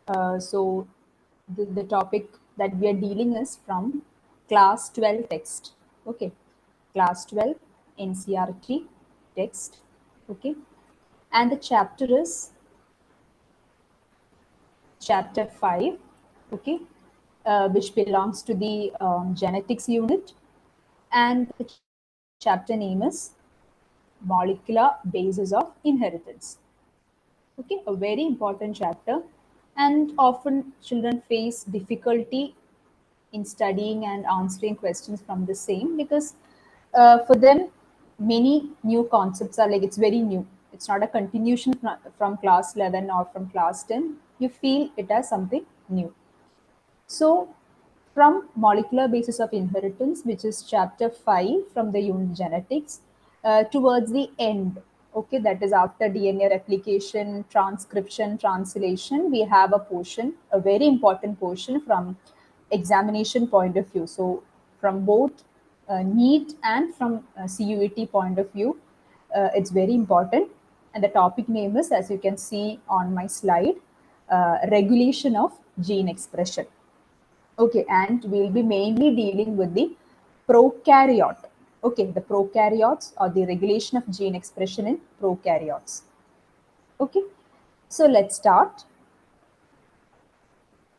So the topic that we are dealing is from class 12 text. Okay, class 12 NCERT text. Okay, and the chapter is chapter 5. Okay, which belongs to the genetics unit, and the chapter name is molecular basis of inheritance. Okay, a very important chapter, and often children face difficulty in studying and answering questions from the same, because for them many new concepts are like, it's very new, it's not a continuation from class 11 or from class 10. You feel it as something new. So from molecular basis of inheritance, which is chapter 5 from the unit genetics, towards the end, okay, that is after DNA replication, transcription, translation, we have a portion, a very important portion from examination point of view. So from both NEET and from CUET point of view, it's very important. And the topic name is, as you can see on my slide, regulation of gene expression. Okay, and we'll be mainly dealing with the prokaryote. Okay, the prokaryotes, or the regulation of gene expression in prokaryotes. Okay, so let's start.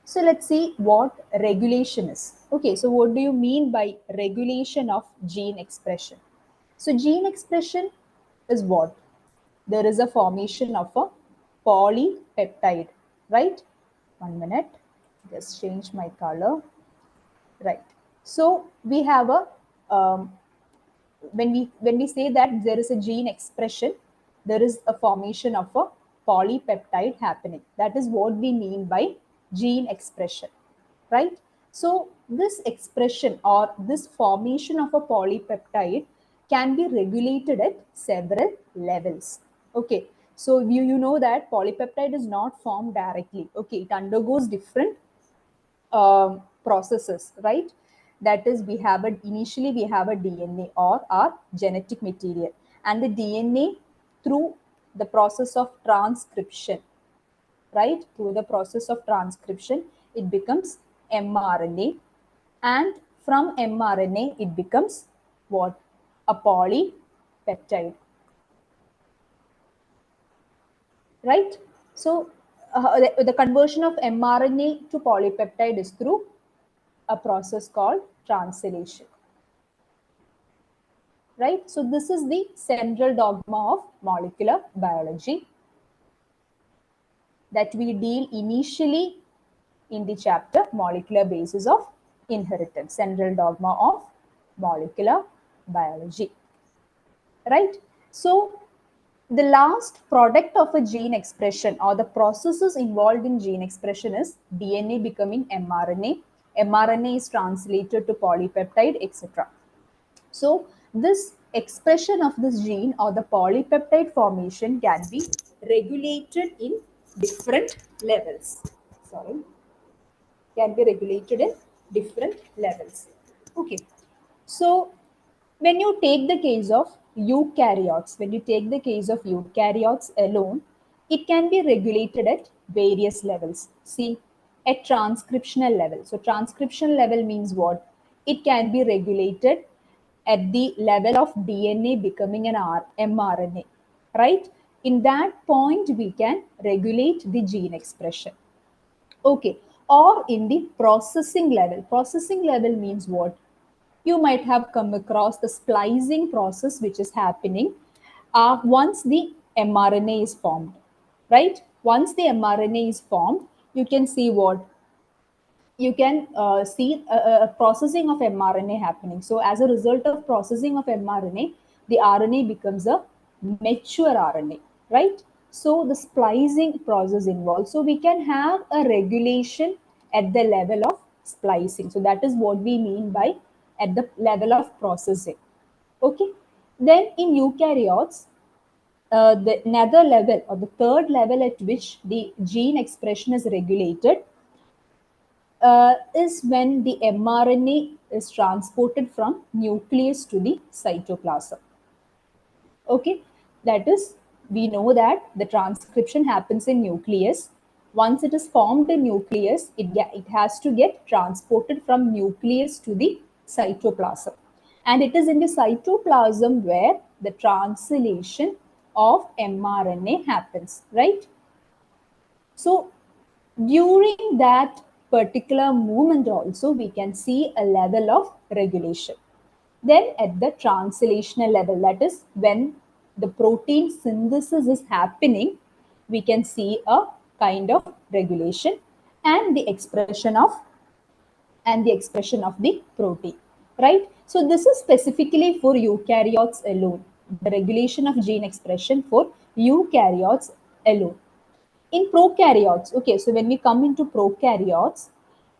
So let's see what regulation is. Okay, so what do you mean by regulation of gene expression? So gene expression is what? There is a formation of a polypeptide, right? 1 minute, just change my color. Right. So we have a when we say that there is a gene expression, there is a formation of a polypeptide happening. That is what we mean by gene expression, right? So this expression or this formation of a polypeptide can be regulated at several levels. Okay, so you know that polypeptide is not formed directly. Okay, it undergoes different processes, right? That is, initially we have a DNA or our genetic material, and the DNA, through the process of transcription, right? Through the process of transcription, it becomes mRNA, and from mRNA it becomes what? A polypeptide, right? So the conversion of mRNA to polypeptide is through a process called translation, right? So this is the central dogma of molecular biology that we deal initially in the chapter molecular basis of inheritance, central dogma of molecular biology, right? So the last product of a gene expression, or the processes involved in gene expression, is DNA becoming mRNA. mRNA is translated to polypeptide, etc. So this expression of this gene or the polypeptide formation can be regulated in different levels. Sorry, can be regulated in different levels. Okay, so when you take the case of eukaryotes alone, it can be regulated at various levels. See, at transcriptional level. So transcription level means what? It can be regulated at the level of DNA becoming an mRNA, right? In that point, we can regulate the gene expression. Okay, or in the processing level. Processing level means what? You might have come across the splicing process which is happening once the mRNA is formed, right? Once the mRNA is formed, you can see what? You can see a processing of mRNA happening. So as a result of processing of mRNA, the RNA becomes a mature RNA, right? So the splicing process involved. So we can have a regulation at the level of splicing. So that is what we mean by at the level of processing. Okay. Then in eukaryotes, the another level, or the third level at which the gene expression is regulated, is when the mRNA is transported from nucleus to the cytoplasm. Okay, that is, we know that the transcription happens in nucleus, Once it is formed in nucleus, it has to get transported from nucleus to the cytoplasm. And it is in the cytoplasm where the translation of mRNA happens, right? So during that particular movement also, we can see a level of regulation. Then at the translational level, that is when the protein synthesis is happening, we can see a kind of regulation and the expression of the protein, right? So this is specifically for eukaryotes alone, the regulation of gene expression for eukaryotes alone. In prokaryotes, okay, so when we come into prokaryotes,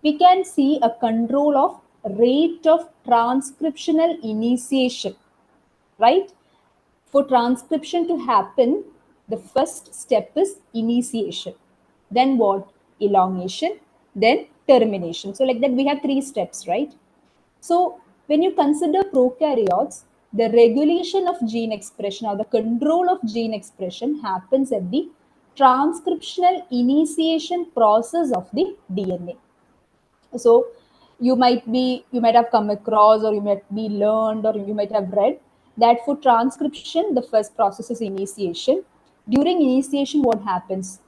we can see a control of rate of transcriptional initiation, right? For transcription to happen, the first step is initiation. Then what? Elongation, then termination. So like that, we have 3 steps, right? So when you consider prokaryotes, the regulation of gene expression or the control of gene expression happens at the transcriptional initiation process of the DNA. So you might have come across, or you might be learned, or you might have read that for transcription, the first process is initiation. During initiation, what happens?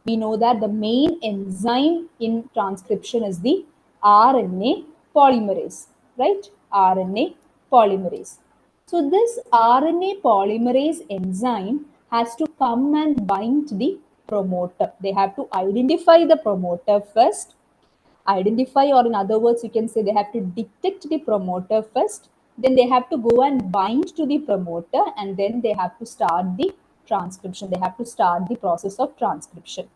We know that the main enzyme in transcription is the RNA polymerase, right? RNA polymerase. So this RNA polymerase enzyme has to come and bind the promoter. They have to identify the promoter first, identify, or in other words, you can say they have to detect the promoter first, then they have to go and bind to the promoter, and then they have to start the transcription. They have to start the process of transcription.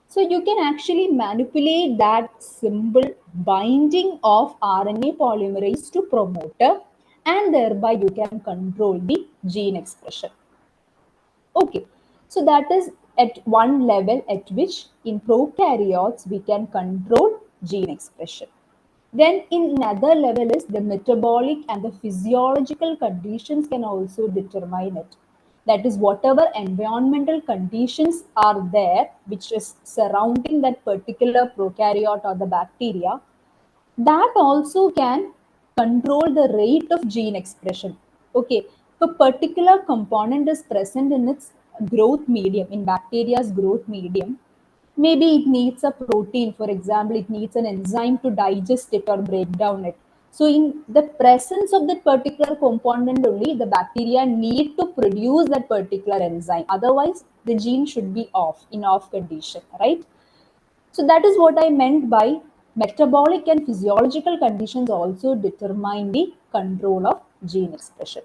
So you can actually manipulate that simple binding of RNA polymerase to promoter, and thereby you can control the gene expression. Okay, so that is at one level at which in prokaryotes we can control gene expression. Then in another level is the metabolic and the physiological conditions can also determine it. That is, whatever environmental conditions are there which is surrounding that particular prokaryote or the bacteria, that also can control the rate of gene expression. Okay, if a particular component is present in its growth medium, in bacteria's growth medium, maybe it needs a protein, for example, it needs an enzyme to digest it or break down it. So in the presence of that particular component only, the bacteria need to produce that particular enzyme. Otherwise, the gene should be off, in off condition, right? So that is what I meant by metabolic and physiological conditions also determine the control of gene expression.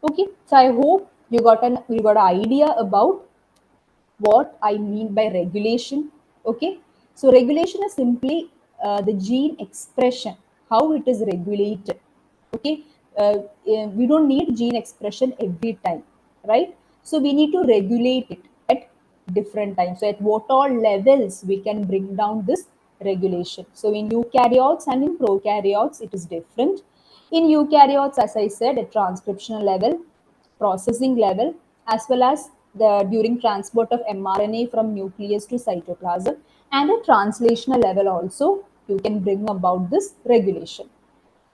Okay, so I hope you got an idea about what I mean by regulation. Okay, so regulation is simply the gene expression, how it is regulated. Okay, we don't need gene expression every time, right? So we need to regulate it at different times. So at what all levels we can bring down this regulation. So in eukaryotes and in prokaryotes, it is different. In eukaryotes, as I said, at transcriptional level, processing level, as well as the during transport of mRNA from nucleus to cytoplasm, and at translational level also, you can bring about this regulation.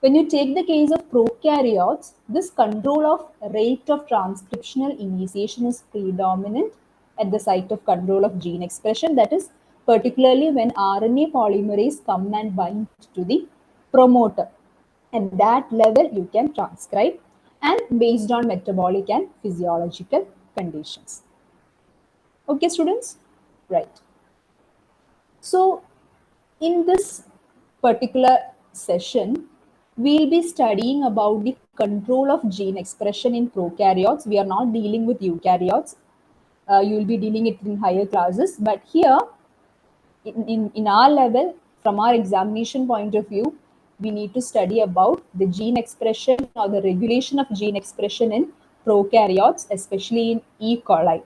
When you take the case of prokaryotes, this control of rate of transcriptional initiation is predominant at the site of control of gene expression. That is, particularly when RNA polymerase come and bind to the promoter. At that level, you can transcribe, and based on metabolic and physiological conditions. Okay, students? Right. So, in this particular session, we'll be studying about the control of gene expression in prokaryotes. We are not dealing with eukaryotes. You will be dealing it in higher classes. But here, in our level, from our examination point of view, we need to study about the gene expression or the regulation of gene expression in prokaryotes, especially in E. coli.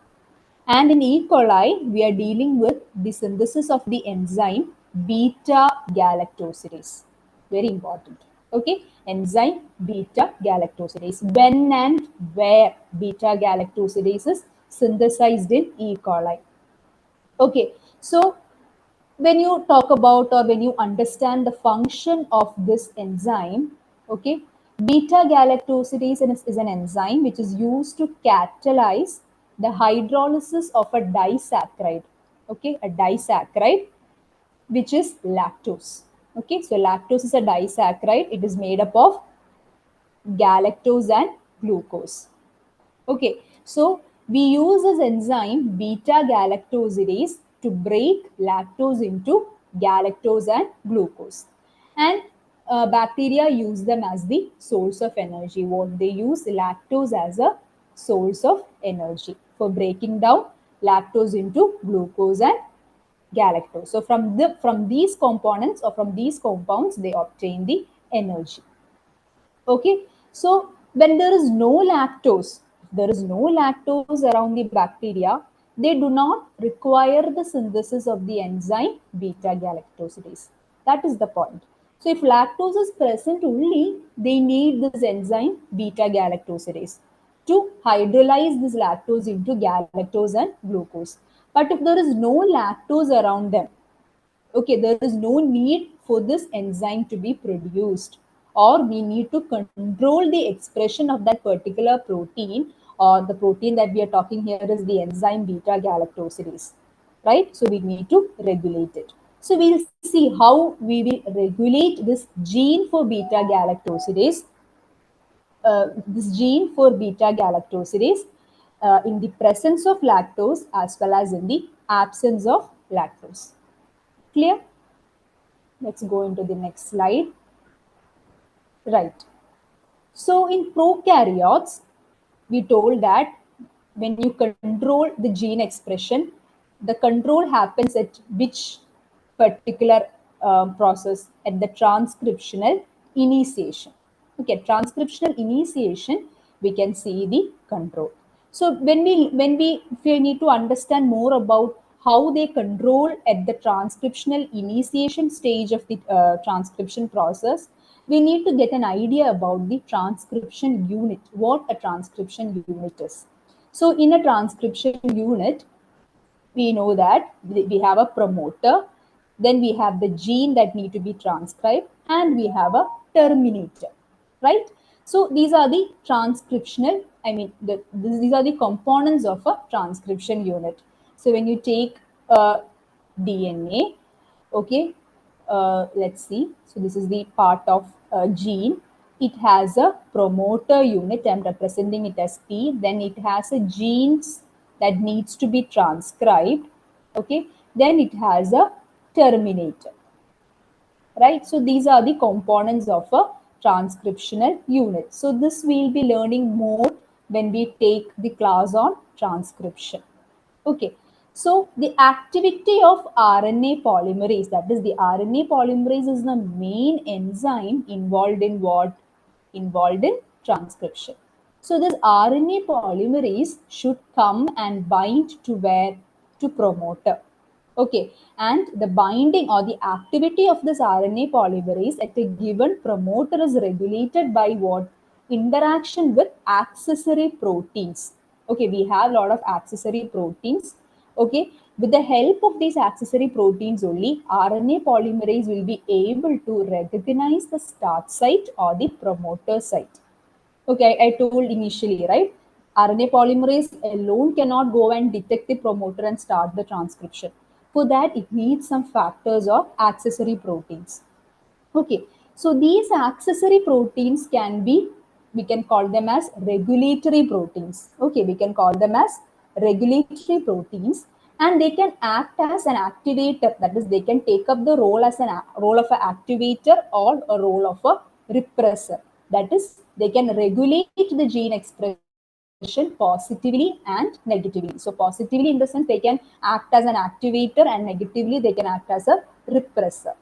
And in E. coli, we are dealing with the synthesis of the enzyme beta galactosidase. Very important. Okay, enzyme beta galactosidase. When and where beta galactosidase is synthesized in E. coli. Okay, So when you talk about or when you understand the function of this enzyme, okay, beta galactosidase is an enzyme which is used to catalyze the hydrolysis of a disaccharide, okay, a disaccharide which is lactose. Okay, so lactose is a disaccharide. It is made up of galactose and glucose. Okay, so we use this enzyme beta galactosidase to break lactose into galactose and glucose. And bacteria use them as the source of energy. What they use lactose as a source of energy for breaking down lactose into glucose and galactose. So from these components or from these compounds, they obtain the energy. Okay, so when there is no lactose around the bacteria, they do not require the synthesis of the enzyme beta galactosidase. That is the point. So if lactose is present only, they need this enzyme beta galactosidase to hydrolyze this lactose into galactose and glucose. But if there is no lactose around them, okay, there is no need for this enzyme to be produced, or we need to control the expression of that particular protein, or the protein that we are talking here is the enzyme beta galactosidase, right? So we need to regulate it. So we'll see how we will regulate this gene for beta galactosidase, in the presence of lactose as well as in the absence of lactose. Clear? Let's go into the next slide. Right. So in prokaryotes, we told that when you control the gene expression, the control happens at which particular process? At the transcriptional initiation. Okay, transcriptional initiation, we can see the control. So if we need to understand more about how they control at the transcriptional initiation stage of the transcription process, we need to get an idea about the transcription unit, what a transcription unit is. So in a transcription unit, we know that we have a promoter, then we have the gene that need to be transcribed, and we have a terminator, right? So these are the transcriptional, these are the components of a transcription unit. So when you take DNA, okay, let's see. So this is the part of gene. It has a promoter unit. I'm representing it as P. Then it has a genes that needs to be transcribed. Okay. Then it has a terminator. Right. So these are the components of a transcriptional unit. So this we'll be learning more when we take the class on transcription. Okay. So the activity of RNA polymerase, that is the RNA polymerase is the main enzyme involved in what? Involved in transcription. So this RNA polymerase should come and bind to where? To promoter. Okay, and the binding or the activity of this RNA polymerase at a given promoter is regulated by what? Interaction with accessory proteins. Okay, we have a lot of accessory proteins. Okay, with the help of these accessory proteins only, RNA polymerase will be able to recognize the start site or the promoter site. Okay, I told initially, right? RNA polymerase alone cannot go and detect the promoter and start the transcription. For that, it needs some factors or accessory proteins. Okay, so these accessory proteins can be, we can call them as regulatory proteins. Okay, we can call them as regulatory proteins, and they can act as an activator. That is, they can take up the role as a role of an activator or a role of a repressor. That is, they can regulate the gene expression positively and negatively. So positively in the sense they can act as an activator, and negatively they can act as a repressor.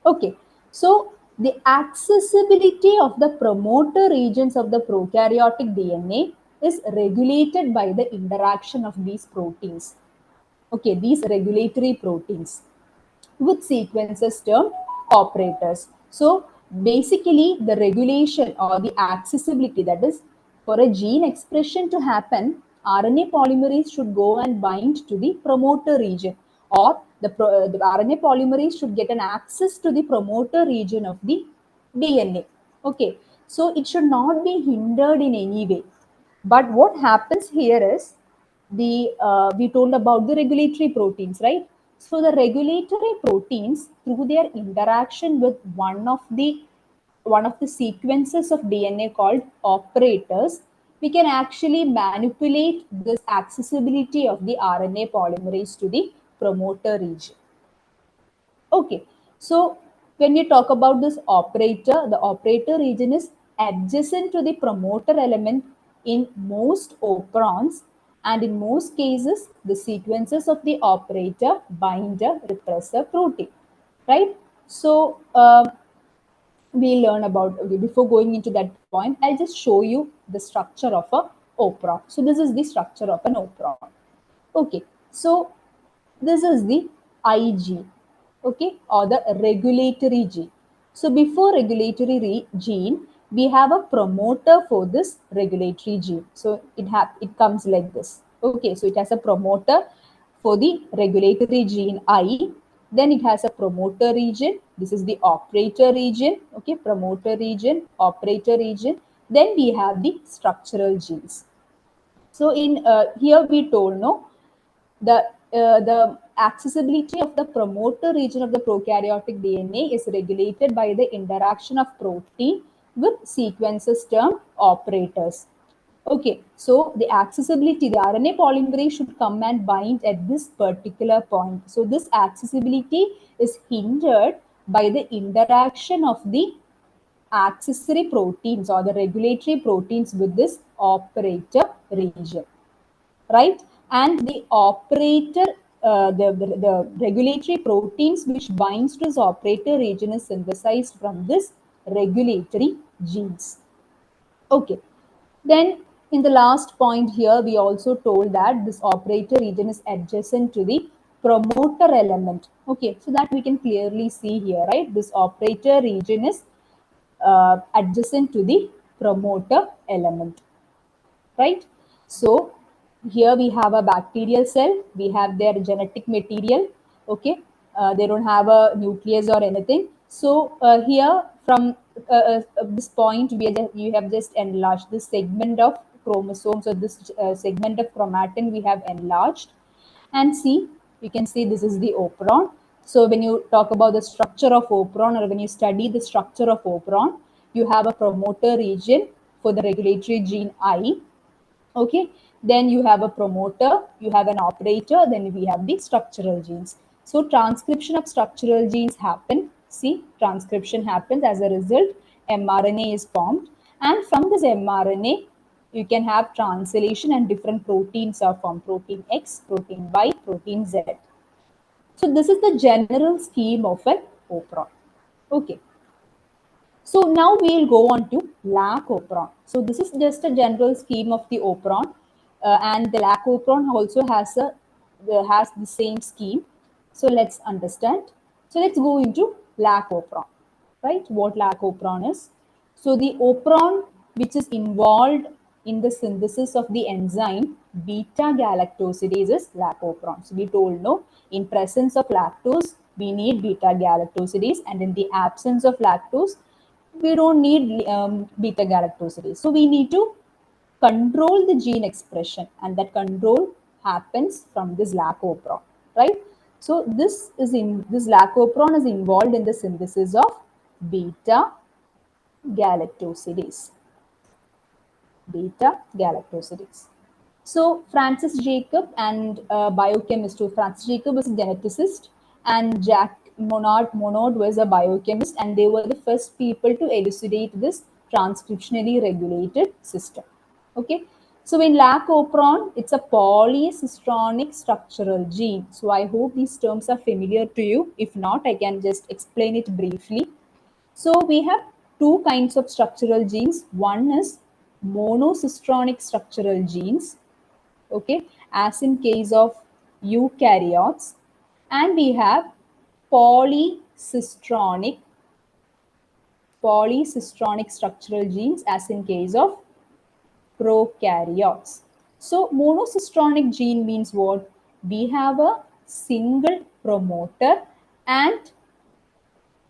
Okay, so the accessibility of the promoter regions of the prokaryotic DNA is regulated by the interaction of these proteins. Okay, these regulatory proteins with sequences termed operators. So basically the regulation or the accessibility, that is, for a gene expression to happen, RNA polymerase should go and bind to the promoter region, or the RNA polymerase should get an access to the promoter region of the DNA. Okay, so it should not be hindered in any way. But what happens here is we told about the regulatory proteins, right? So the regulatory proteins, through their interaction with one of the sequences of DNA called operators, we can actually manipulate this accessibility of the RNA polymerase to the promoter region. Okay, so when we talk about this operator, the operator region is adjacent to the promoter element in most operons, and in most cases, the sequences of the operator bind a repressor protein, right? So we learn about, okay, before going into that point, I'll just show you the structure of a operon. So this is the structure of an operon. Okay, so this is the IG, okay, or the regulatory gene. So before regulatory gene, we have a promoter for this regulatory gene. So it comes like this. Okay, so it has a promoter for the regulatory gene I. Then it has a promoter region. This is the operator region. Okay, promoter region, operator region. Then we have the structural genes. So in here we told, no, the accessibility of the promoter region of the prokaryotic DNA is regulated by the interaction of protein with sequences termed operators. Okay, so the accessibility, the RNA polymerase should come and bind at this particular point. So this accessibility is hindered by the interaction of the accessory proteins or the regulatory proteins with this operator region, right? And the operator, the regulatory proteins which binds to this operator region is synthesized from this regulatory genes. Okay, then in the last point here, we also told that this operator region is adjacent to the promoter element. Okay, so that we can clearly see here, right? This operator region is adjacent to the promoter element, right? So here we have a bacterial cell, we have their genetic material, okay? They don't have a nucleus or anything. So here from this point, you have just enlarged this segment of chromosomes, or this segment of chromatin we have enlarged. And see, you can see this is the operon. So when you talk about the structure of operon, or when you study the structure of operon, you have a promoter region for the regulatory gene I. Okay, then you have a promoter, you have an operator, then we have the structural genes. So transcription of structural genes happen. See, transcription happens. As a result, mRNA is formed, and from this mRNA you can have translation and different proteins are formed: protein X, protein Y, protein Z. So this is the general scheme of an operon. Okay, so now we'll go on to lac operon. So this is just a general scheme of the operon, and the lac operon also has the same scheme. So let's understand. So let's go into lac operon, right? What lac operon is? So the operon which is involved in the synthesis of the enzyme beta galactosidase is lac operon. So we told, no, in presence of lactose we need beta galactosidase, and in the absence of lactose we don't need beta galactosidase. So we need to control the gene expression, and that control happens from this lac operon, right? So this lac operon is involved in the synthesis of beta galactosidase. Beta galactosidase. So Francis Jacob and biochemist, who Francis Jacob was a geneticist, and Jack Monod was a biochemist, and they were the first people to elucidate this transcriptionally regulated system. Okay, so in lac operon, it's a polycistronic structural gene. So I hope these terms are familiar to you. If not, I can just explain it briefly. So we have two kinds of structural genes. One is monocistronic structural genes, okay, as in case of eukaryotes, and we have polycistronic structural genes as in case of prokaryotes. So monocistronic gene means what? We have a single promoter, and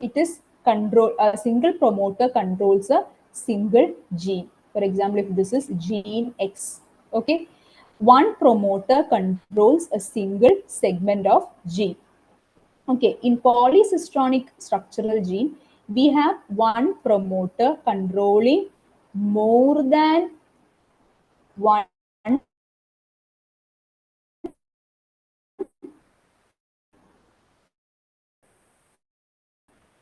it is control. A single promoter controls a single gene. For example, if this is gene X, okay, one promoter controls a single segment of gene. Okay, in polycistronic structural gene, we have one promoter controlling more than one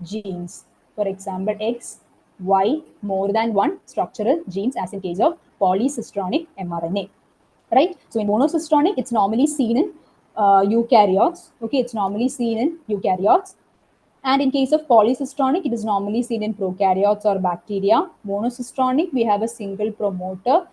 genes. For example, X, Y, more than one structural genes, as in case of polycistronic mRNA. Right? So in monocistronic, it's normally seen in eukaryotes. Okay, it's normally seen in eukaryotes. And in case of polycistronic, it is normally seen in prokaryotes or bacteria. Monocistronic, we have a single promoter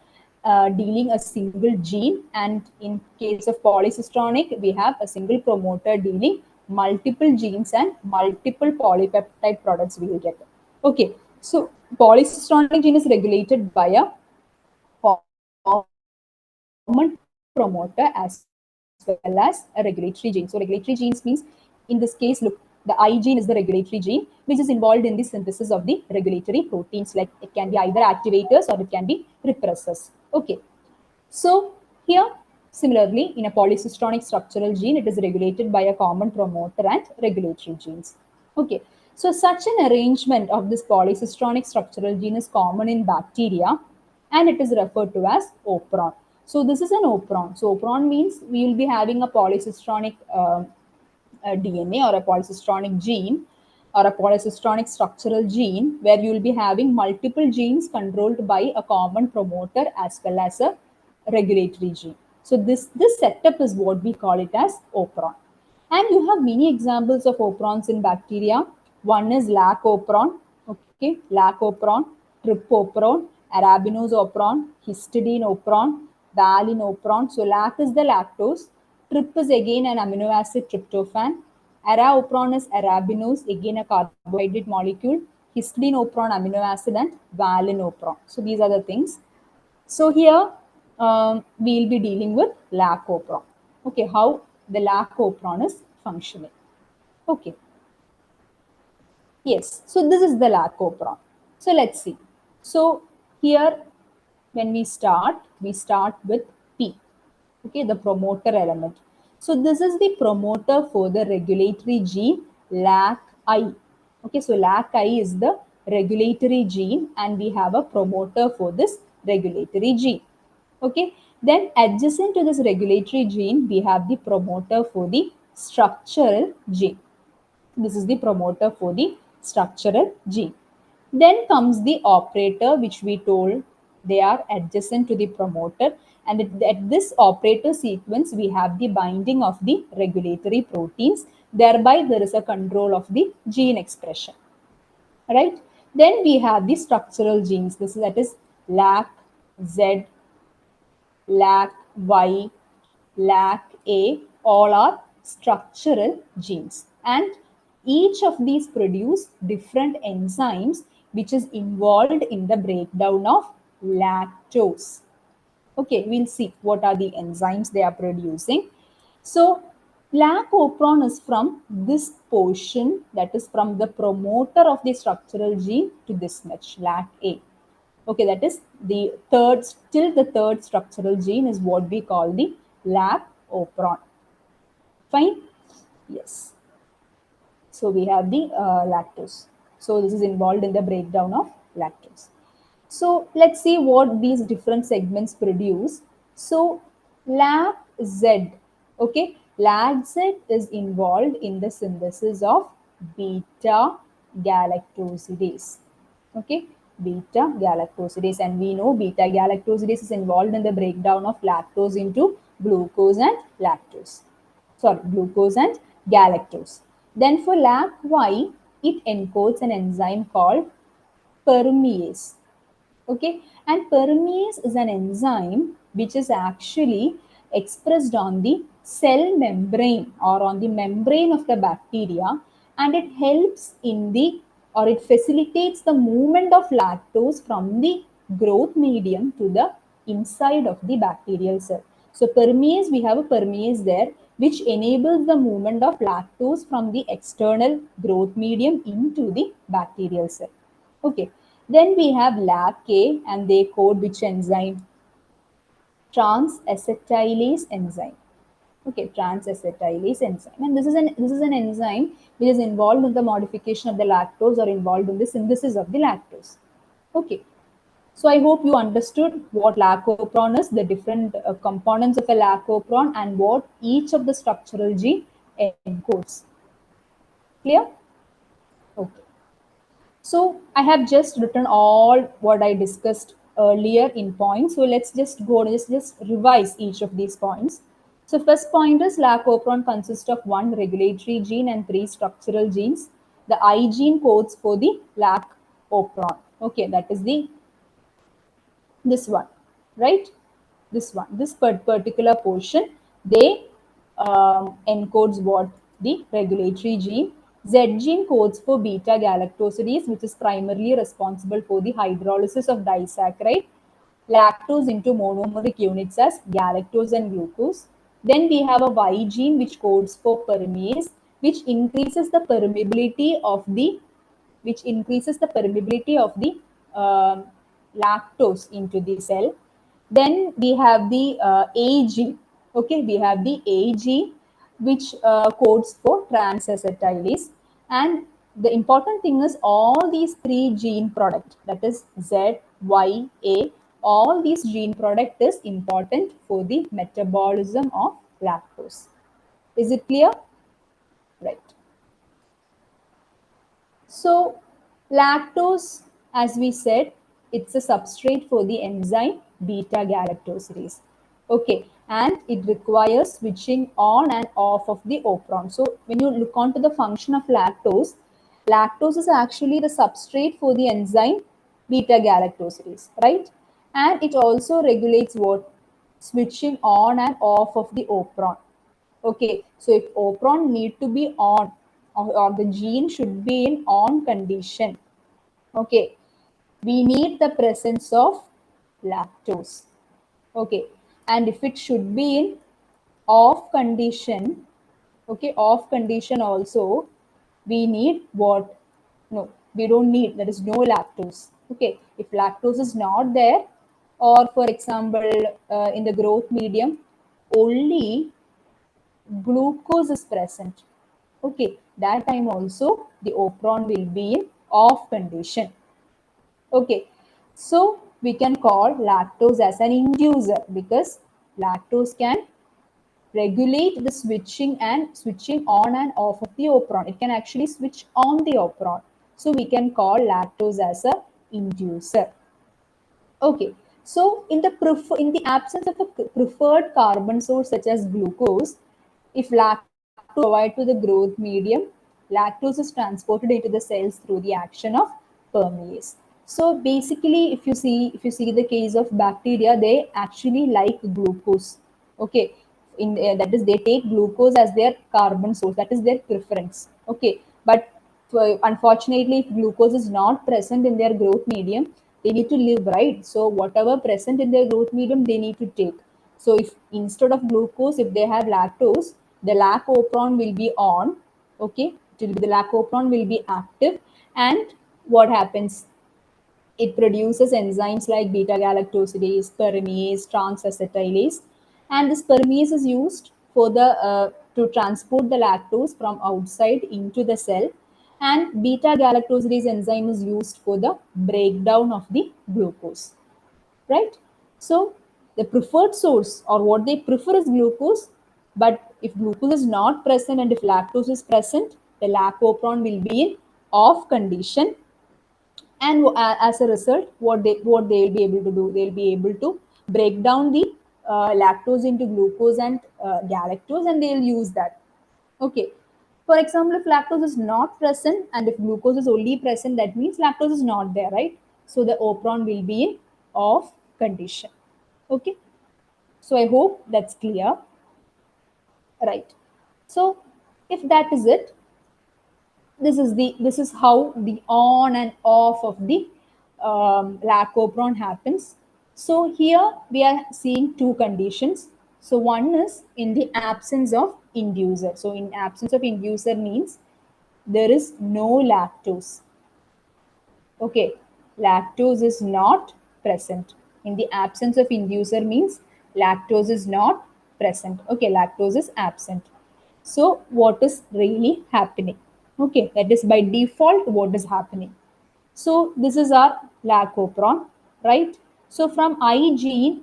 dealing a single gene. And in case of polycistronic, we have a single promoter dealing multiple genes and multiple polypeptide products we will get. Okay, so polycistronic gene is regulated by a common promoter as well as a regulatory gene. So regulatory genes means, in this case, look, the I gene is the regulatory gene, which is involved in the synthesis of the regulatory proteins. Like it can be either activators or it can be repressors. Okay. So here, similarly, in a polycistronic structural gene, it is regulated by a common promoter and regulatory genes. Okay. So such an arrangement of this polycistronic structural gene is common in bacteria, and it is referred to as operon. So this is an operon. So operon means we will be having a polycistronic DNA or a polycistronic gene or a polycistronic structural gene, where you will be having multiple genes controlled by a common promoter as well as a regulatory gene. So this setup is what we call it as operon. And you have many examples of operons in bacteria. One is lac operon, okay, lac operon, trypoperon, arabinose operon, histidine operon, valine operon. So lac is the lactose, trip is again an amino acid tryptophan, ara operon is arabinose, again a carbohydrate molecule, histidine operon amino acid, and valine operon. So these are the things. So here we'll be dealing with lac operon. Okay, how the lac operon is functioning. Okay. Yes, so this is the lac operon. So let's see. So here, when we start with P, okay, the promoter element. So this is the promoter for the regulatory gene LAC-I. Okay, so LAC-I is the regulatory gene, and we have a promoter for this regulatory gene. Okay, then adjacent to this regulatory gene, we have the promoter for the structural gene. This is the promoter for the structural gene. Then comes the operator, which we told they are adjacent to the promoter. And at this operator sequence, we have the binding of the regulatory proteins. Thereby, there is a control of the gene expression. Right? Then we have the structural genes. That is LAC, Z, LAC, Y, LAC, A, all are structural genes. And each of these produce different enzymes which is involved in the breakdown of lactose. Okay, we'll see what are the enzymes they are producing. So, lac operon is from this portion, that is from the promoter of the structural gene to this much, lac A. Okay, that is the third structural gene is what we call the lac operon. Fine? Yes. So we have the lactose. So this is involved in the breakdown of lactose. So let's see what these different segments produce. So LAC-Z, okay, LAC-Z is involved in the synthesis of beta galactosidase. Okay, beta galactosidase, and we know beta galactosidase is involved in the breakdown of lactose into glucose and lactose. Sorry, glucose and galactose. Then for LAC-Y, it encodes an enzyme called permease. Okay, and permease is an enzyme which is actually expressed on the cell membrane or on the membrane of the bacteria, and it helps in the, or it facilitates the movement of lactose from the growth medium to the inside of the bacterial cell. So permease, we have a permease there. which enables the movement of lactose from the external growth medium into the bacterial cell. Okay, then we have LAC-K, and they code which enzyme? Trans-acetylase enzyme. Okay, trans-acetylase enzyme, and this is an enzyme which is involved in the modification of the lactose or involved in the synthesis of the lactose. Okay, so I hope you understood what lacopron is, the different components of a lacopron, and what each of the structural gene encodes. Clear? Okay. So I have just written all what I discussed earlier in points. So let's just go, just revise each of these points. So first point is lacopron consists of one regulatory gene and three structural genes. The I gene codes for the lacopron. Okay, that is this one, right? This one, this particular portion, they encodes what? The regulatory gene. Z gene codes for beta galactosidase, which is primarily responsible for the hydrolysis of disaccharide lactose into monomeric units as galactose and glucose. Then we have a Y gene which codes for permease, which increases the permeability of the um, lactose into the cell. Then we have the A gene. Okay, we have the A gene which codes for trans-acetylase. And the important thing is all these three gene product, that is Z, Y, A, all these gene product is important for the metabolism of lactose. Is it clear? Right. So lactose, as we said, it's a substrate for the enzyme beta galactosidase. Okay, and it requires switching on and off of the operon. So when you look onto the function of lactose, lactose is actually the substrate for the enzyme beta galactosidase, right? And it also regulates what? Switching on and off of the operon. Okay, so if operon need to be on, or the gene should be in on condition, okay, we need the presence of lactose. Okay, and if it should be in off condition, okay, off condition also, we need what? No, we don't need, there is no lactose. Okay, if lactose is not there, or for example, in the growth medium, only glucose is present. Okay, that time also the operon will be in off condition. Okay, so we can call lactose as an inducer because lactose can regulate the switching on and off of the operon. It can actually switch on the operon. So we can call lactose as a inducer. Okay, so in the absence of a preferred carbon source such as glucose, if lactose provided to the growth medium, lactose is transported into the cells through the action of permease. So basically, if you see the case of bacteria, they actually like glucose. Okay, that is, they take glucose as their carbon source. That is their preference. Okay, but unfortunately, if glucose is not present in their growth medium, they need to live, right? So whatever present in their growth medium, they need to take. So if instead of glucose, if they have lactose, the lacopron will be on. Okay, the lacopron will be active, and what happens? It produces enzymes like beta galactosidase, permease, trans-acetylase, and this permease is used for the to transport the lactose from outside into the cell, and beta galactosidase enzyme is used for the breakdown of the glucose, right? So the preferred source or what they prefer is glucose, but if glucose is not present and if lactose is present, the lacopron will be in off condition, and as a result what they will be able to do, they'll be able to break down the lactose into glucose and galactose, and they'll use that. Okay, for example, if lactose is not present and if glucose is only present, that means lactose is not there, right? So the operon will be in off condition. Okay, so I hope that's clear, right? So if that is it, this is how the on and off of the lacopron happens. So here we are seeing two conditions. So one is in the absence of inducer. So in absence of inducer means there is no lactose. Okay, lactose is not present. In the absence of inducer means lactose is not present. Okay, lactose is absent. So what is really happening? Okay, that is by default what is happening. So this is our lac operon, right? So from I gene,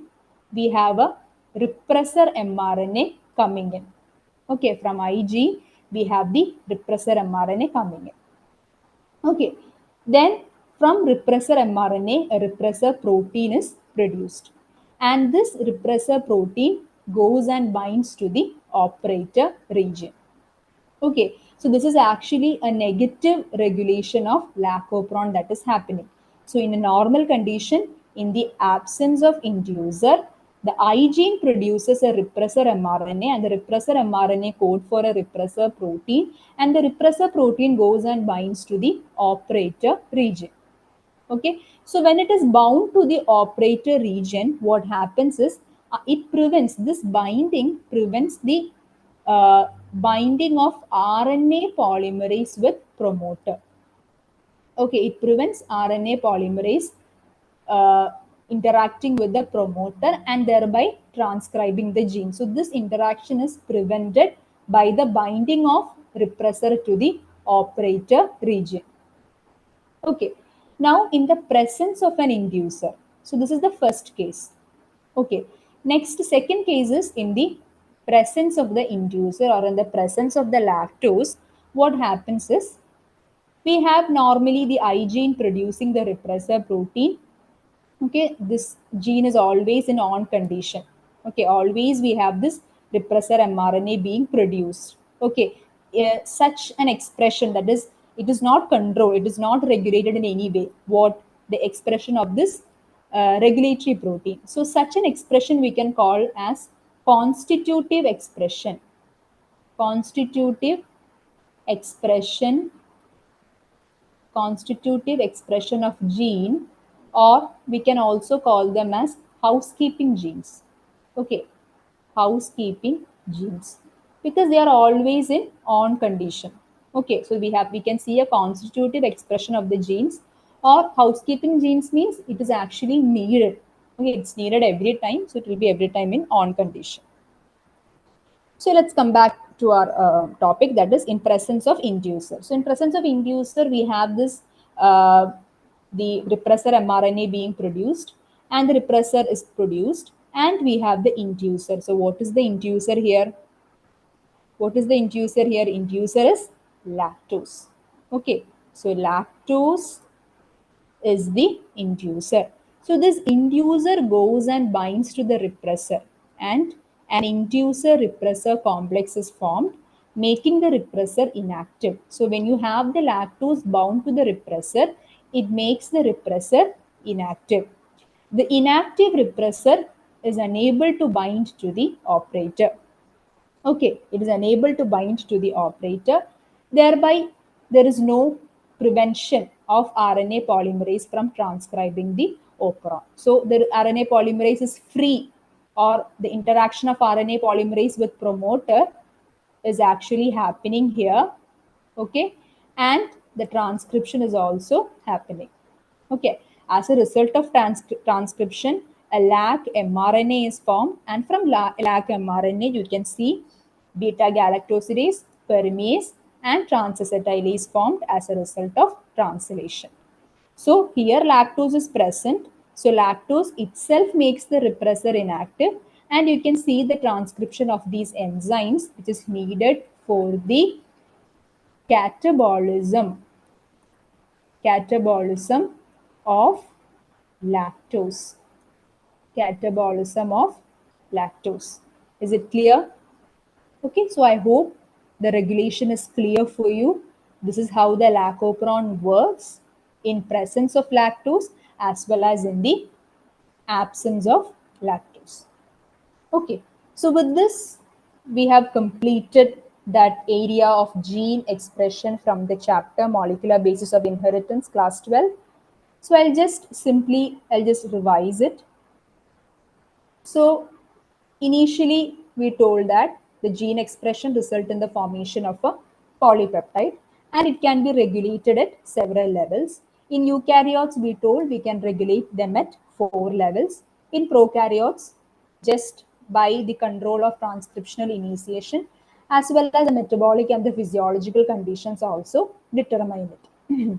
we have a repressor mRNA coming in. Okay, from I gene, we have the repressor mRNA coming in. Okay, then from repressor mRNA, a repressor protein is produced. And this repressor protein goes and binds to the operator region. Okay, so this is actually a negative regulation of lac operon that is happening. So in a normal condition, in the absence of inducer, the I gene produces a repressor mRNA and the repressor mRNA code for a repressor protein and the repressor protein goes and binds to the operator region. Okay, so when it is bound to the operator region, what happens is it prevents this binding, prevents the binding of RNA polymerase with promoter. Okay, it prevents RNA polymerase interacting with the promoter and thereby transcribing the gene. So this interaction is prevented by the binding of repressor to the operator region. Okay, now in the presence of an inducer. So this is the first case. Okay, next second case is in the presence of the inducer or in the presence of the lactose. What happens is we have normally the I gene producing the repressor protein. Okay, this gene is always in on condition. Okay, always we have this repressor mRNA being produced. Okay, such an expression, that is, it is not controlled, it is not regulated in any way. What the expression of this regulatory protein. So such an expression we can call as constitutive expression. Constitutive expression, constitutive expression of gene, or we can also call them as housekeeping genes. Okay, housekeeping genes, because they are always in on condition. Okay, so we can see a constitutive expression of the genes, or housekeeping genes means it is actually needed. Okay, it's needed every time, so it will be every time in on condition. So let's come back to our topic, that is in presence of inducer. So in presence of inducer, we have this the repressor mRNA being produced and the repressor is produced and we have the inducer. So what is the inducer here? What is the inducer here? Inducer is lactose. Okay, so lactose is the inducer. So this inducer goes and binds to the repressor and an inducer repressor complex is formed, making the repressor inactive. So when you have the lactose bound to the repressor, it makes the repressor inactive. The inactive repressor is unable to bind to the operator. Okay, it is unable to bind to the operator. Thereby, there is no prevention of RNA polymerase from transcribing the operon. So, the RNA polymerase is free, or the interaction of RNA polymerase with promoter is actually happening here. Okay, and the transcription is also happening. Okay, as a result of transcription, a lac mRNA is formed, and from lac mRNA, you can see beta galactosidase, permease, and transacetylase formed as a result of translation. So here lactose is present. So lactose itself makes the repressor inactive, and you can see the transcription of these enzymes which is needed for the catabolism of lactose. Catabolism of lactose. Is it clear? Okay, so I hope the regulation is clear for you. This is how the lac operon works in presence of lactose as well as in the absence of lactose. Okay, so with this, we have completed that area of gene expression from the chapter Molecular Basis of Inheritance, class 12. So I'll just revise it. So Initially, we told that the gene expression result in the formation of a polypeptide, and it can be regulated at several levels. In eukaryotes, we told we can regulate them at 4 levels. In prokaryotes, just by the control of transcriptional initiation, as well as the metabolic and the physiological conditions also determine it.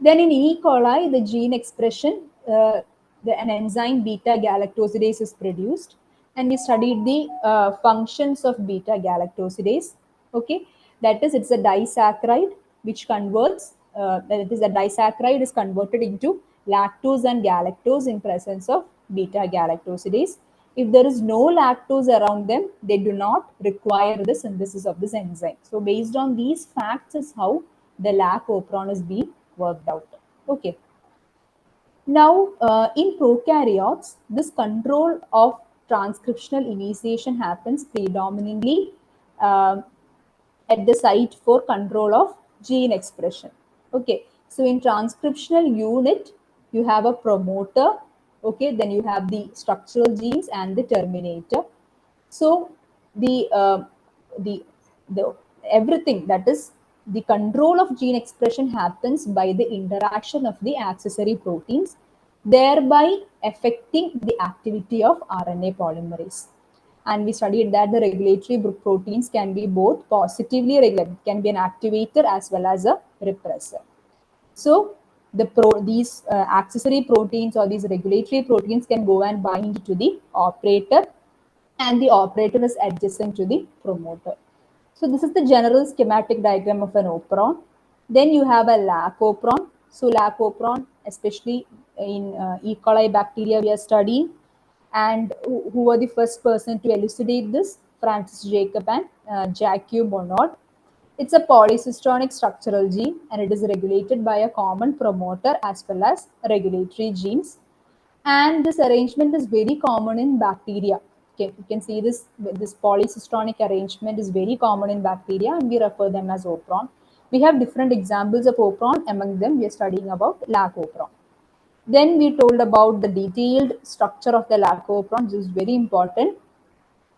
Then in E. coli, the gene expression, an enzyme beta galactosidase is produced, and we studied the functions of beta galactosidase. Okay, that is, it's a disaccharide which converts. That is, a disaccharide is converted into lactose and galactose in presence of beta galactosidase. If there is no lactose around them, they do not require the synthesis of this enzyme. So based on these facts is how the lac operon is being worked out. Okay. Now, in prokaryotes, this control of transcriptional initiation happens predominantly uh, at the site for control of gene expression. Okay, so in transcriptional unit, you have a promoter, okay, then you have the structural genes and the terminator. So the the the everything, that is, the control of gene expression happens by the interaction of the accessory proteins, thereby affecting the activity of RNA polymerase. And we studied that the regulatory proteins can be both positively regulated, can be an activator as well as a repressor. So these accessory proteins or these regulatory proteins can go and bind to the operator, and the operator is adjacent to the promoter. So this is the general schematic diagram of an operon. Then you have a lac operon. So lac operon, especially in E. coli bacteria we are studying, and who were the first person to elucidate this? Francis Jacob and Jacques Monod. It's a polycystonic structural gene, and it is regulated by a common promoter as well as regulatory genes. And this arrangement is very common in bacteria. Okay, you can see this polycystonic arrangement is very common in bacteria, and we refer them as operon. We have different examples of operon. Among them, we are studying about lac operon. Then we told about the detailed structure of the lac operon, which is very important.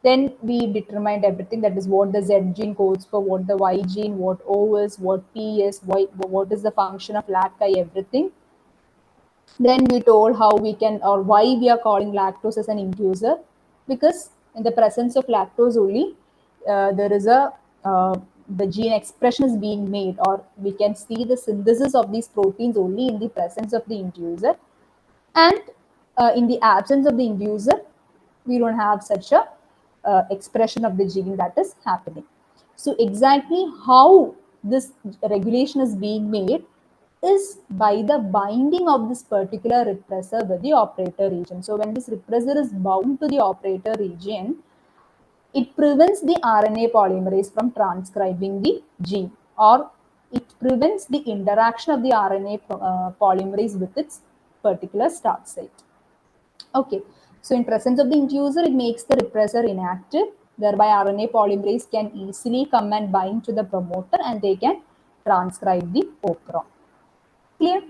Then we determined everything, that is what the Z gene codes for, what the Y gene, what O is, what P is, what is the function of laci, everything. Then we told how we can, or why we are calling lactose as an inducer, because in the presence of lactose only, there is a the gene expression is being made, or we can see the synthesis of these proteins only in the presence of the inducer, and in the absence of the inducer, we don't have such a expression of the gene that is happening. So exactly how this regulation is being made is by the binding of this particular repressor with the operator region. So when this repressor is bound to the operator region, it prevents the RNA polymerase from transcribing the gene, or it prevents the interaction of the RNA polymerase with its particular start site. Okay, so in presence of the inducer, it makes the repressor inactive. Thereby, RNA polymerase can easily come and bind to the promoter, and they can transcribe the operon. Clear?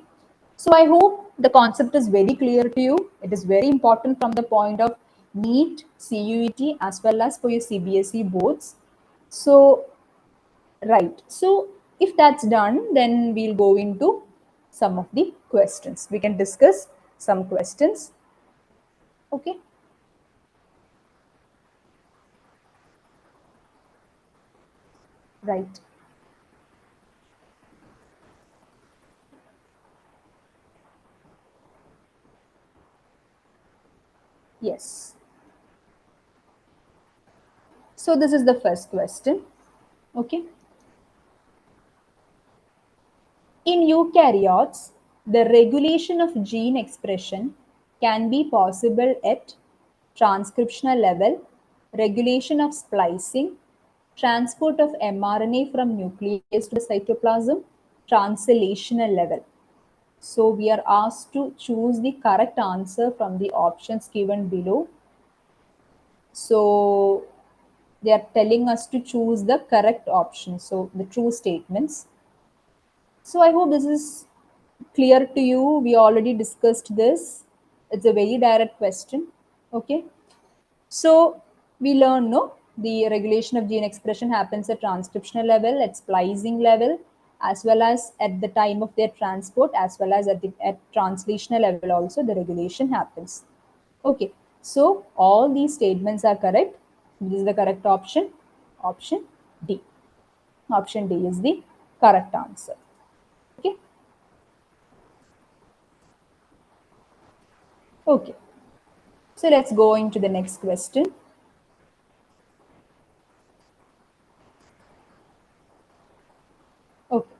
So I hope the concept is very clear to you. It is very important from the point of NEET, CUET, as well as for your CBSE boards. So, right. So if that's done, then we'll go into some of the questions. We can discuss some questions. Okay. Right. Yes. So this is the first question. Okay. In eukaryotes, the regulation of gene expression can be possible at transcriptional level, regulation of splicing, transport of mRNA from nucleus to the cytoplasm, translational level. So we are asked to choose the correct answer from the options given below. So they are telling us to choose the correct option, so the true statements. So I hope this is clear to you. We already discussed this. It's a very direct question. Okay. So we learn, no, the regulation of gene expression happens at transcriptional level, at splicing level, as well as at the time of their transport, as well as at translational level also the regulation happens. Okay, so all these statements are correct. This is the correct option. Option D. Option D is the correct answer. Okay. Okay. So let's go into the next question. Okay.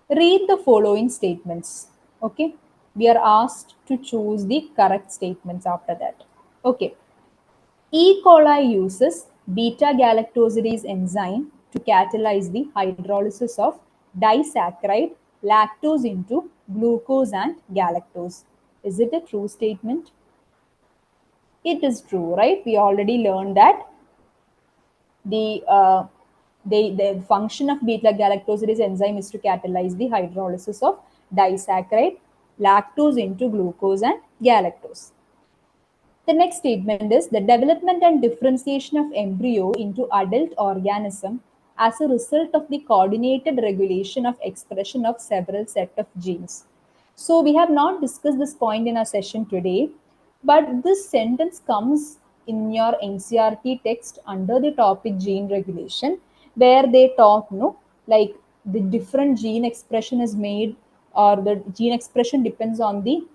Read the following statements. Okay. We are asked to choose the correct statements after that. Okay. E. coli uses beta galactosidase enzyme to catalyze the hydrolysis of disaccharide lactose into glucose and galactose. Is it a true statement? It is true, right? We already learned that the the function of beta galactosidase enzyme is to catalyze the hydrolysis of disaccharide lactose into glucose and galactose. The next statement is the development and differentiation of embryo into adult organism as a result of the coordinated regulation of expression of several set of genes. So we have not discussed this point in our session today, but this sentence comes in your NCRT text under the topic gene regulation, where they talk, no, like the different gene expression is made, or the gene expression depends on the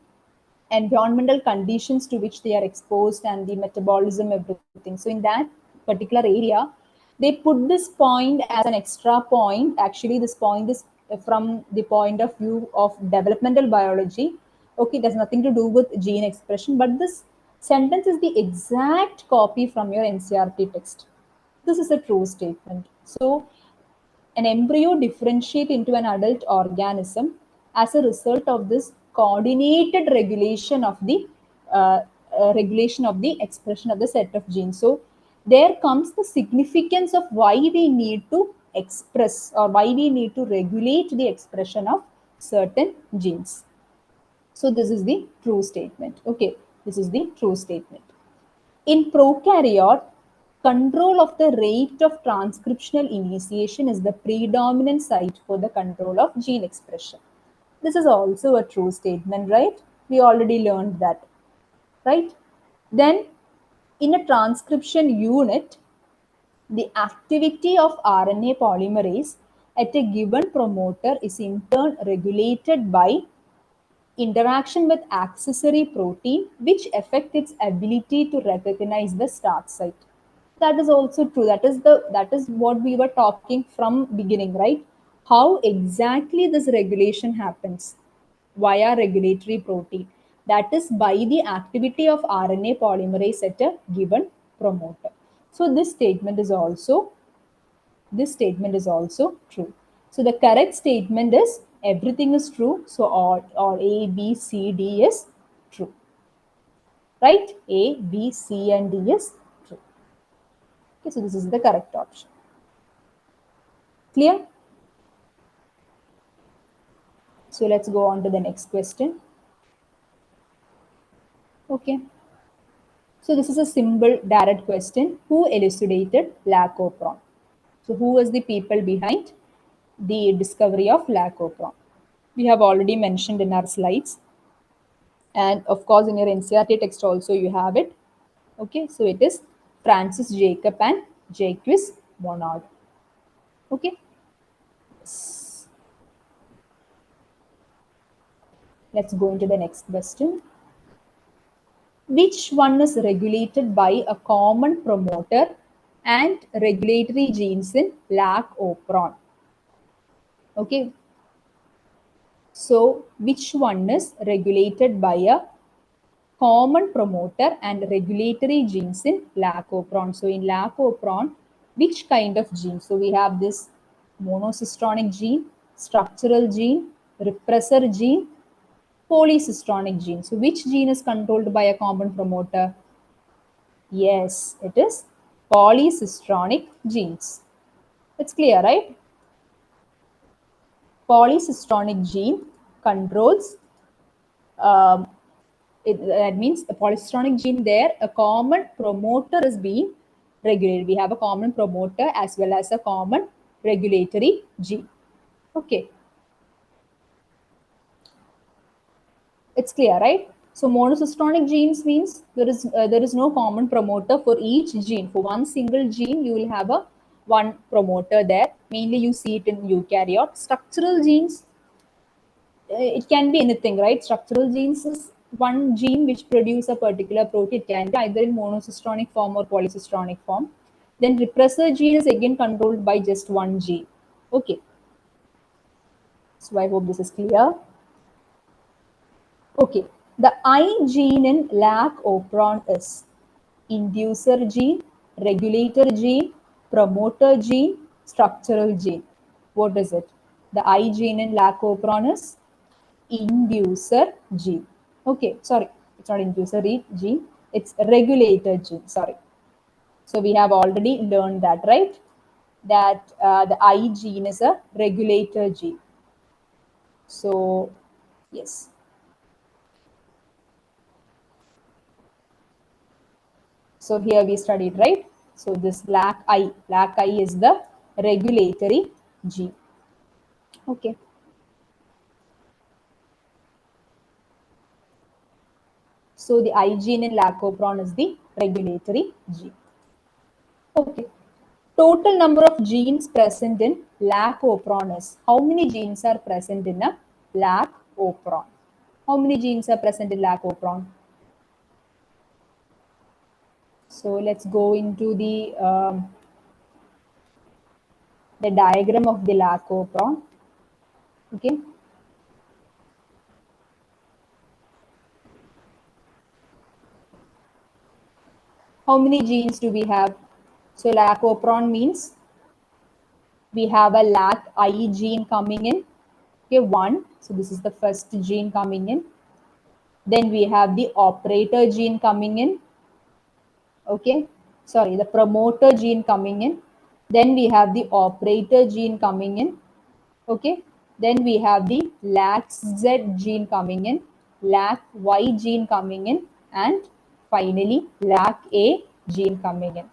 environmental conditions to which they are exposed and the metabolism, everything. So in that particular area, they put this point as an extra point. Actually, this point is from the point of view of developmental biology. Okay, it has nothing to do with gene expression, but this sentence is the exact copy from your NCRT text. This is a true statement. So an embryo differentiate into an adult organism as a result of this coordinated regulation of the expression of the set of genes. So there comes the significance of why we need to express, or why we need to regulate the expression of certain genes. So this is the true statement. Okay, this is the true statement. In prokaryote, control of the rate of transcriptional initiation is the predominant site for the control of gene expression. This is also a true statement, right? We already learned that, right? Then, in a transcription unit, the activity of RNA polymerase at a given promoter is in turn regulated by interaction with accessory protein which affect its ability to recognize the start site. That is also true. That is what we were talking from beginning, right? How exactly this regulation happens via regulatory protein. That is by the activity of RNA polymerase at a given promoter. So this statement is also true. So the correct statement is everything is true. So all A, B, C, D is true. Right? A, B, C, and D is true. Okay, so this is the correct option. Clear? So let's go on to the next question. Okay. So this is a simple direct question. Who elucidated Operon? So who was the people behind the discovery of Operon? We have already mentioned in our slides. And of course, in your NCRT text also you have it. Okay, so it is Francis Jacob and Jacques Monod. Okay. Let's go into the next question. Which one is regulated by a common promoter and regulatory genes in Operon? Okay. So, which one is regulated by a common promoter and regulatory genes in Operon? So, in Operon, which kind of gene? So, we have this monocystronic gene, structural gene, repressor gene, polycystronic gene. So, which gene is controlled by a common promoter? Yes, it is polycystronic genes. It's clear, right? Polycystronic gene controls um, That means a polycystronic gene there, a common promoter is being regulated. We have a common promoter as well as a common regulatory gene. Okay. It's clear, right? So monocystronic genes means there is no common promoter for each gene. For one single gene, you will have a one promoter there. Mainly you see it in eukaryote. Structural genes, it can be anything, right? Structural genes is one gene which produce a particular protein. It can be either in monocystronic form or polycystronic form. Then repressor gene is again controlled by just one gene. Okay. So I hope this is clear. Okay, the I gene in lac operon is inducer gene, regulator gene, promoter gene, structural gene. What is it? The I gene in lac operon is inducer gene. Okay, sorry, it's not inducer gene, it's regulator gene, sorry. So we have already learned that, right? That the I gene is a regulator gene. So, yes. So here we studied, right? So this lac I is the regulatory gene. Okay. So the I gene in lacopron is the regulatory gene. Okay. Total number of genes present in lacopron is, how many genes are present in a lacopron? How many genes are present in lacopron? So let's go into the diagram of the lacopron. Okay. How many genes do we have? So lacopron means we have a lac I gene coming in. Okay, one. So this is the first gene coming in. Then we have the operator gene coming in. Okay, sorry, the promoter gene coming in. Then we have the operator gene coming in. Okay, then we have the lac Z gene coming in, lac Y gene coming in, and finally lac A gene coming in.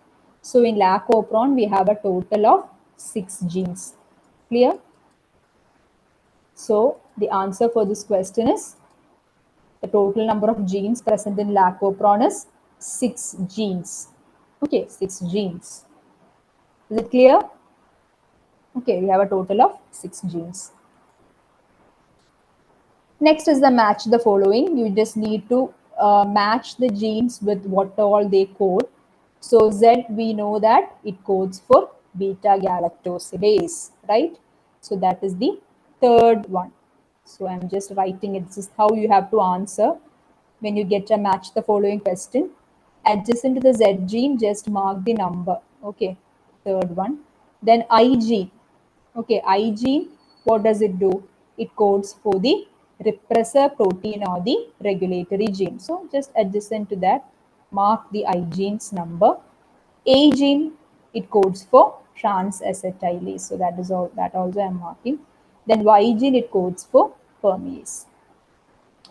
So in lacopron, we have a total of 6 genes. Clear? So the answer for this question is the total number of genes present in lacopron is 6 genes. Okay, 6 genes. Is it clear? Okay, we have a total of 6 genes. Next is the match the following. You just need to match the genes with what all they code. So Z, we know that it codes for beta galactosidase, right? So that is the third one. So I'm just writing it. This is how you have to answer when you get a match the following question. Adjacent to the Z gene, just mark the number. Okay, third one. Then I gene. Okay, I gene, what does it do? It codes for the repressor protein or the regulatory gene. So just adjacent to that, mark the I gene's number. A gene, it codes for trans-acetylase. So that is all, that also I am marking. Then Y gene, it codes for permease.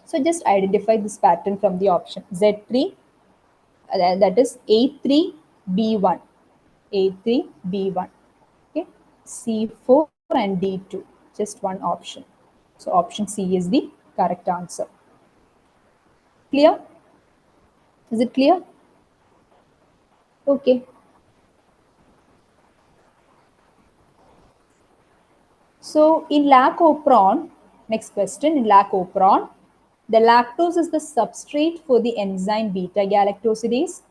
So just identify this pattern from the option. Z3, that is A3B1. A3B1. Okay, C4 and D2, just one option. So option C is the correct answer. Clear? Is it clear? Okay. So in lacopron, next question, in lacopron, the lactose is the substrate for the enzyme beta galactosidase,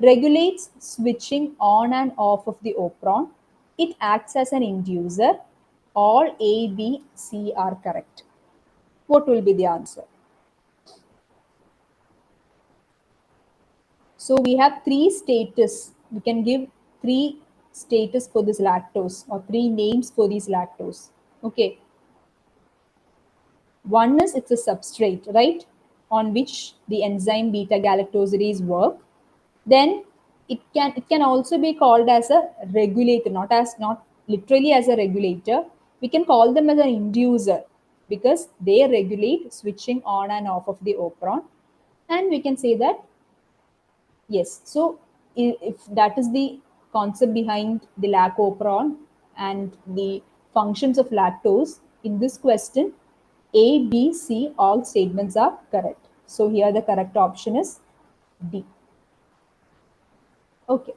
regulates switching on and off of the operon. It acts as an inducer. All A, B, C are correct. What will be the answer? So we have 3 status. We can give 3 status for this lactose or 3 names for these lactose. Okay. One is it's a substrate, right? On which the enzyme beta galactosidase work. Then it can also be called as a regulator, not literally as a regulator. We can call them as an inducer because they regulate switching on and off of the operon. And we can say that, yes, so if that is the concept behind the lac operon and the functions of lactose, in this question, A, B, C, all statements are correct. So here the correct option is D. Okay.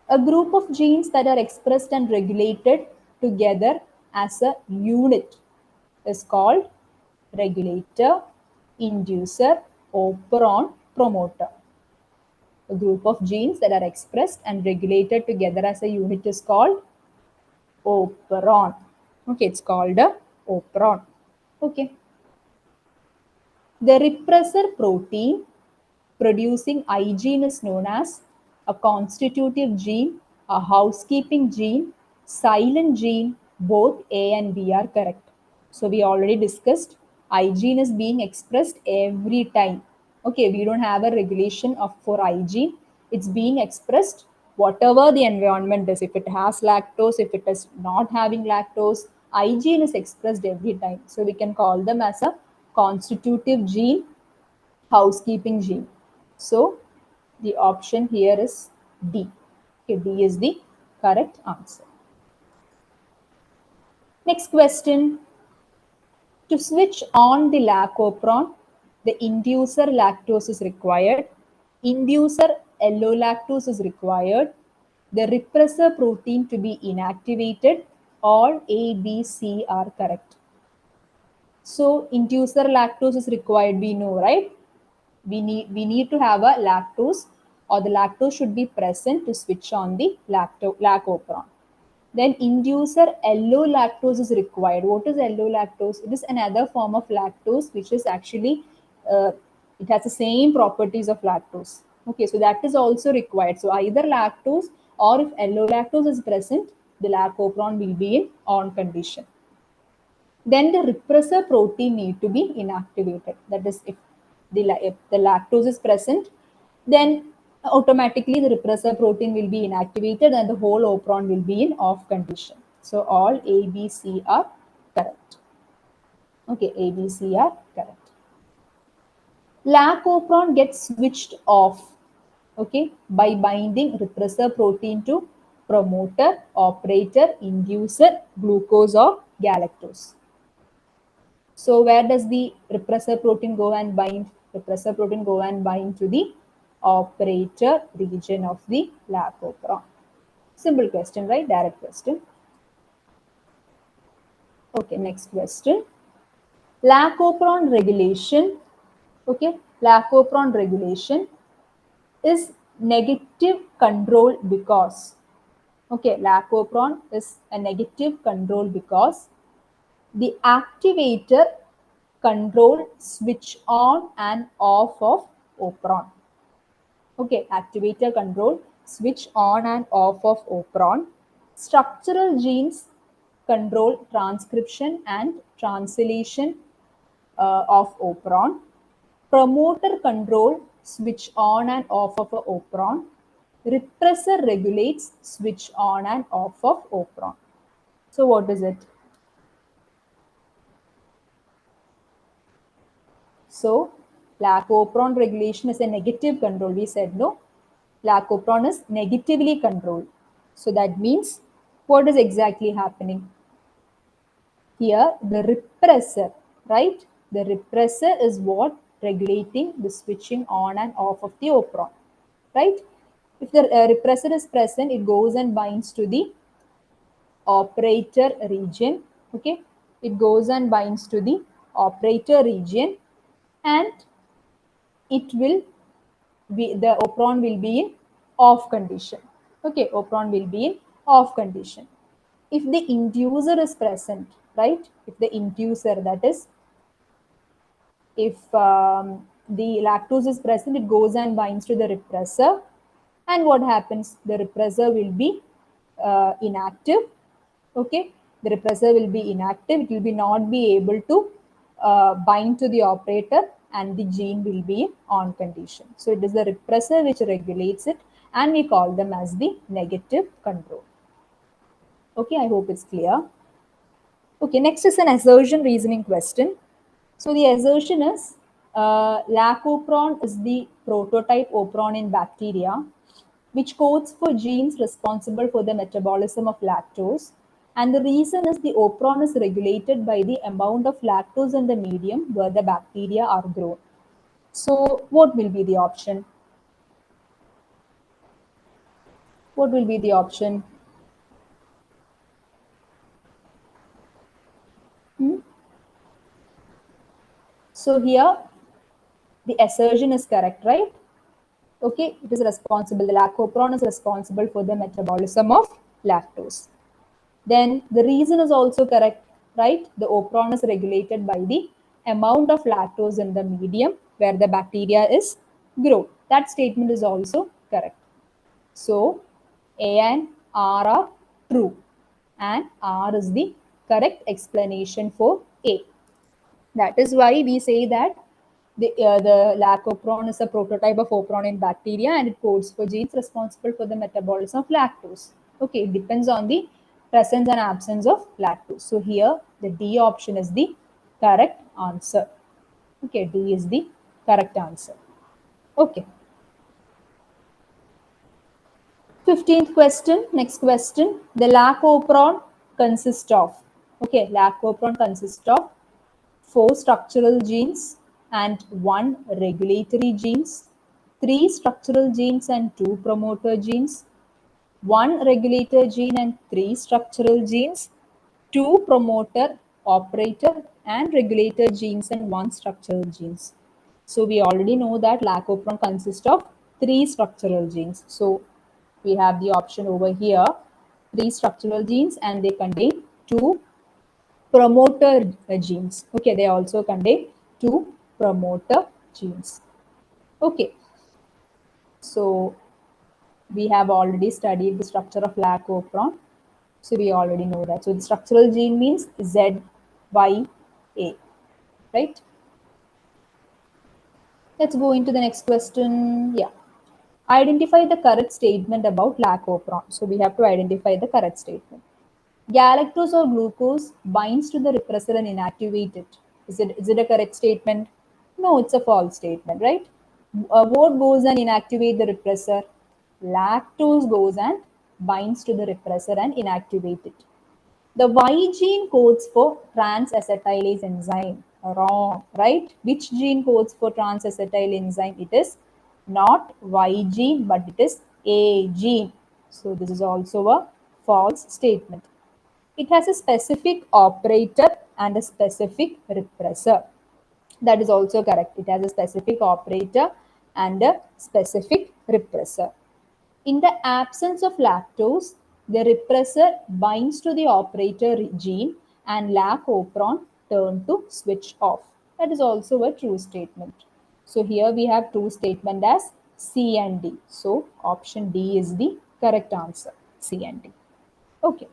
A group of genes that are expressed and regulated together as a unit is called regulator, inducer, operon, promoter. A group of genes that are expressed and regulated together as a unit is called operon. Okay, it's called a operon. Okay. The repressor protein producing I gene is known as a constitutive gene, a housekeeping gene, silent gene. Both A and B are correct. So we already discussed I gene is being expressed every time. Okay, we don't have a regulation of for I gene. It's being expressed whatever the environment is. If it has lactose, if it is not having lactose, I gene is expressed every time. So we can call them as a constitutive gene, housekeeping gene. So the option here is D. Okay, D is the correct answer. Next question. To switch on the lac operon, the inducer lactose is required. Inducer allolactose is required. The repressor protein to be inactivated. All A, B, C are correct. So inducer lactose is required, we know, right? We need to have a lactose, or the lactose should be present to switch on the lac operon. Then inducer allolactose is required. What is allolactose? It is another form of lactose which is actually it has the same properties of lactose. Okay, so that is also required. So either lactose, or if allolactose is present, the lac operon will be in on condition. Then the repressor protein need to be inactivated. That is, if the lactose is present, then automatically the repressor protein will be inactivated and the whole operon will be in off condition. So all A, B, C are correct. Okay, A, B, C are correct. Lac operon gets switched off, okay, by binding repressor protein to promoter, operator, inducer, glucose or galactose. So where does the repressor protein go and bind? Repressor protein go and bind to the operator region of the lac operon. Simple question, right? Direct question. Okay, next question. Lac operon regulation. Okay, lac operon regulation is negative control because. Okay, lac operon is a negative control because the activator control switch on and off of operon. Okay, activator control switch on and off of operon. Structural genes control transcription and translation of operon. Promoter control switch on and off of a operon. Repressor regulates switch on and off of operon. So what is it? So lac operon regulation is a negative control. We said no. Lac operon is negatively controlled. So that means what is exactly happening? Here the repressor, right? The repressor is what regulating the switching on and off of the operon, right? If the repressor is present, it goes and binds to the operator region. Okay, it goes and binds to the operator region, and it will be, the operon will be in off condition. Okay, operon will be in off condition. If the inducer is present, right? If the inducer, that is, if the lactose is present, it goes and binds to the repressor. And what happens? The repressor will be inactive. Okay, the repressor will be inactive. It will be not be able to bind to the operator, and the gene will be on condition. So it is the repressor which regulates it, and we call them as the negative control. Okay, I hope it's clear. Okay, next is an assertion reasoning question. So the assertion is Operon is the prototype operon in bacteria, which codes for genes responsible for the metabolism of lactose. And the reason is the operon is regulated by the amount of lactose in the medium where the bacteria are grown. So, what will be the option? What will be the option? Hmm? So, here the assertion is correct, right? Okay, it is responsible. The lactopron is responsible for the metabolism of lactose. Then the reason is also correct, right? The operon is regulated by the amount of lactose in the medium where the bacteria is grown. That statement is also correct. So A and R are true, and R is the correct explanation for A. That is why we say that the lactopron is a prototype of operon in bacteria and it codes for genes responsible for the metabolism of lactose. Okay, it depends on the presence and absence of lactose. So here the D option is the correct answer. Okay, D is the correct answer. Okay. 15th question, next question. The operon consists of, okay, operon consists of 4 structural genes and 1 regulatory genes, 3 structural genes and 2 promoter genes, 1 regulator gene and 3 structural genes, 2 promoter, operator and regulator genes and 1 structural genes. So we already know that Lacoperon consists of 3 structural genes. So we have the option over here, 3 structural genes and they contain 2 promoter genes. Okay, they also contain 2 promoter genes. Okay, so we have already studied the structure of Lacoperon. So we already know that. So the structural gene means ZYA, right? Let's go into the next question. Yeah. Identify the correct statement about Lacoperon. So we have to identify the correct statement. Galactose or glucose binds to the repressor and inactivate it. Is it a correct statement? No, it's a false statement, right? What goes and inactivate the repressor? Lactose goes and binds to the repressor and inactivate it. The Y gene codes for trans-acetylase enzyme. Wrong, right? Which gene codes for trans-acetyl enzyme? It is not Y gene, but it is A gene. So this is also a false statement. It has a specific operator and a specific repressor. That is also correct. It has a specific operator and a specific repressor. In the absence of lactose, the repressor binds to the operator gene and Lacoperon turn to switch off. That is also a true statement. So here we have true statement as C and D. So option D is the correct answer, C and D. Okay.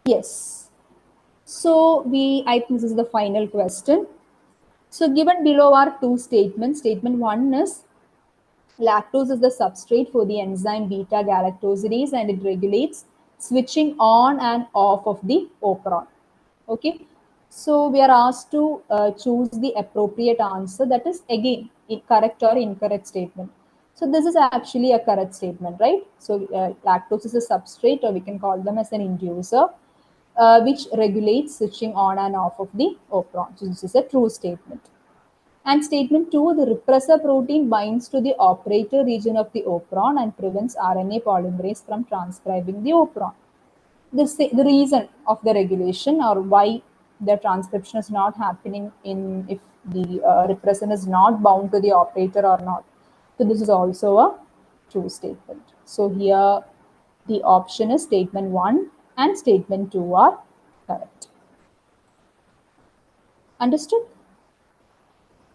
Yes. So I think this is the final question. So given below are two statements. Statement one is lactose is the substrate for the enzyme beta galactosidase and it regulates switching on and off of the operon. Okay. So we are asked to choose the appropriate answer, that is again correct or incorrect statement. So this is actually a correct statement, right? So lactose is a substrate, or we can call them as an inducer, which regulates switching on and off of the operon. So this is a true statement. And statement 2, the repressor protein binds to the operator region of the operon and prevents RNA polymerase from transcribing the operon. The reason of the regulation, or why the transcription is not happening in if the repressor is not bound to the operator or not. So this is also a true statement. So here the option is statement 1 and statement 2 are correct. Understood?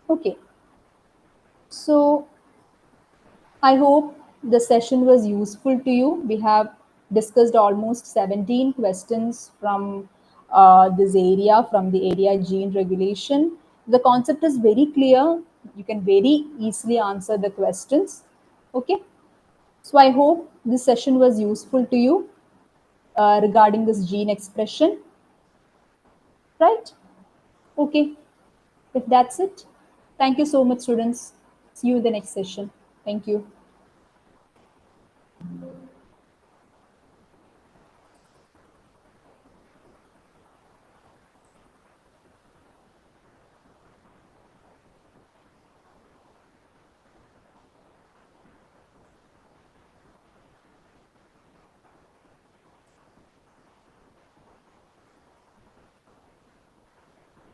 Okay. So I hope the session was useful to you. We have discussed almost 17 questions from this area, from the area gene regulation. The concept is very clear. You can very easily answer the questions. Okay. So I hope this session was useful to you regarding this gene expression, right? Okay, if that's it, thank you so much, students. See you in the next session. Thank you.